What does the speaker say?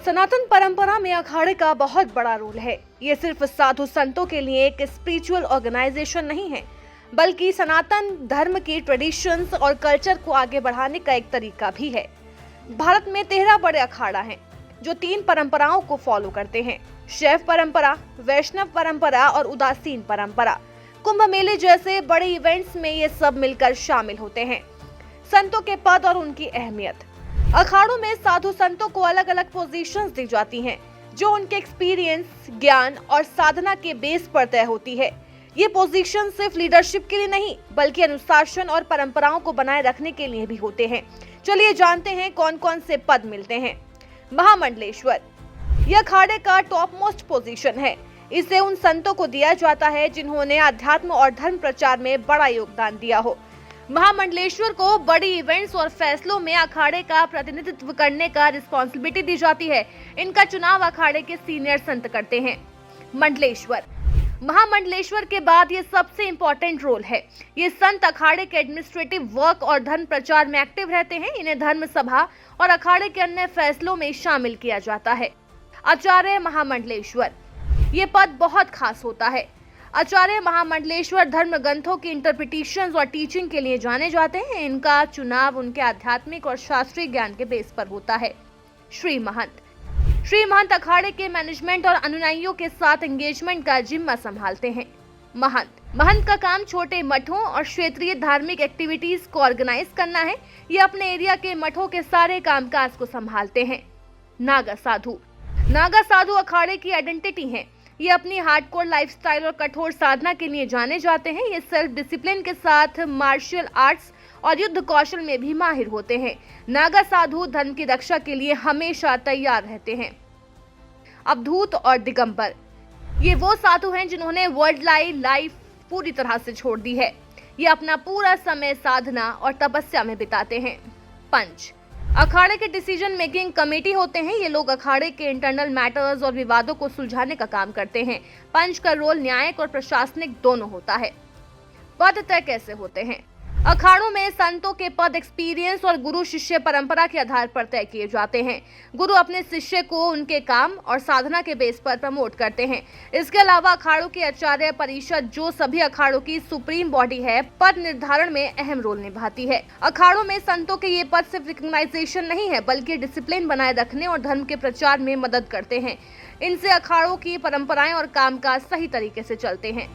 सनातन परंपरा में अखाड़े का बहुत बड़ा रोल है। ये सिर्फ साधु संतों के लिए एक स्पिरिचुअल ऑर्गेनाइजेशन नहीं है, बल्कि सनातन धर्म की ट्रेडिशंस और कल्चर को आगे बढ़ाने का एक तरीका भी है। भारत में 13 बड़े अखाड़ा हैं, जो 3 परंपराओं को फॉलो करते हैं: शैव परंपरा, वैष्णव परंपरा और उदासीन परंपरा। कुंभ मेले जैसे बड़े इवेंट्स में ये सब मिलकर शामिल होते हैं। संतों के पद और उनकी अहमियत। अखाड़ों में साधु संतों को अलग अलग पोजीशंस दी जाती हैं, जो उनके एक्सपीरियंस, ज्ञान और साधना के बेस पर तय होती है। ये पोजीशन सिर्फ लीडरशिप के लिए नहीं, बल्कि अनुशासन और परंपराओं को बनाए रखने के लिए भी होते हैं। चलिए जानते हैं कौन कौन से पद मिलते हैं। महामंडलेश्वर, यह अखाड़े का टॉप मोस्ट पोजीशन है। इसे उन संतों को दिया जाता है जिन्होंने अध्यात्म और धर्म प्रचार में बड़ा योगदान दिया हो। महामंडलेश्वर को बड़ी इवेंट्स और फैसलों में अखाड़े का प्रतिनिधित्व करने का रिस्पॉन्सिबिलिटी दी जाती है। इनका चुनाव अखाड़े के सीनियर संत करते हैं। मंडलेश्वर, महामंडलेश्वर के बाद ये सबसे इम्पोर्टेंट रोल है। ये संत अखाड़े के एडमिनिस्ट्रेटिव वर्क और धर्म प्रचार में एक्टिव रहते हैं। इन्हें धर्म सभा और अखाड़े के अन्य फैसलों में शामिल किया जाता है। आचार्य महामंडलेश्वर, ये पद बहुत खास होता है। आचार्य महामंडलेश्वर धर्म ग्रंथों की इंटरप्रिटेशंस और टीचिंग के लिए जाने जाते हैं। इनका चुनाव उनके आध्यात्मिक और शास्त्रीय ज्ञान के बेस पर होता है। श्री महंत, श्री महंत अखाड़े के मैनेजमेंट और अनुयायियों के साथ एंगेजमेंट का जिम्मा संभालते हैं। महंत का काम छोटे मठों और क्षेत्रीय धार्मिक एक्टिविटीज को ऑर्गेनाइज करना है। ये अपने एरिया के मठों के सारे कामकाज को संभालते हैं। नागा साधु अखाड़े की आइडेंटिटी है। ये अपनी हार्डकोर लाइफस्टाइल और कठोर साधना के लिए जाने जाते हैं। ये सेल्फ डिसिप्लिन के साथ मार्शल आर्ट्स और युद्ध कौशल में भी माहिर होते हैं। नागा साधु धर्म की रक्षा के लिए हमेशा तैयार रहते हैं। अवधूत और दिगंबर, ये वो साधु हैं जिन्होंने वर्ल्ड लाइफ पूरी तरह से छोड़ दी है। ये अपना पूरा समय साधना और तपस्या में बिताते हैं। पंच, अखाड़े के डिसीजन मेकिंग कमेटी होते हैं। ये लोग अखाड़े के इंटरनल मैटर्स और विवादों को सुलझाने का काम करते हैं। पंच का रोल न्यायिक और प्रशासनिक दोनों होता है। पद तय कैसे होते हैं? अखाड़ों में संतों के पद एक्सपीरियंस और गुरु शिष्य परंपरा के आधार पर तय किए जाते हैं। गुरु अपने शिष्य को उनके काम और साधना के बेस पर प्रमोट करते हैं। इसके अलावा अखाड़ों की आचार्य परिषद, जो सभी अखाड़ों की सुप्रीम बॉडी है, पद निर्धारण में अहम रोल निभाती है। अखाड़ों में संतों के ये पद सिर्फ रिकॉग्नाइजेशन नहीं है, बल्कि डिसिप्लिन बनाए रखने और धर्म के प्रचार में मदद करते हैं। इनसे अखाड़ों की परंपराएं और कामकाज सही तरीके से चलते हैं।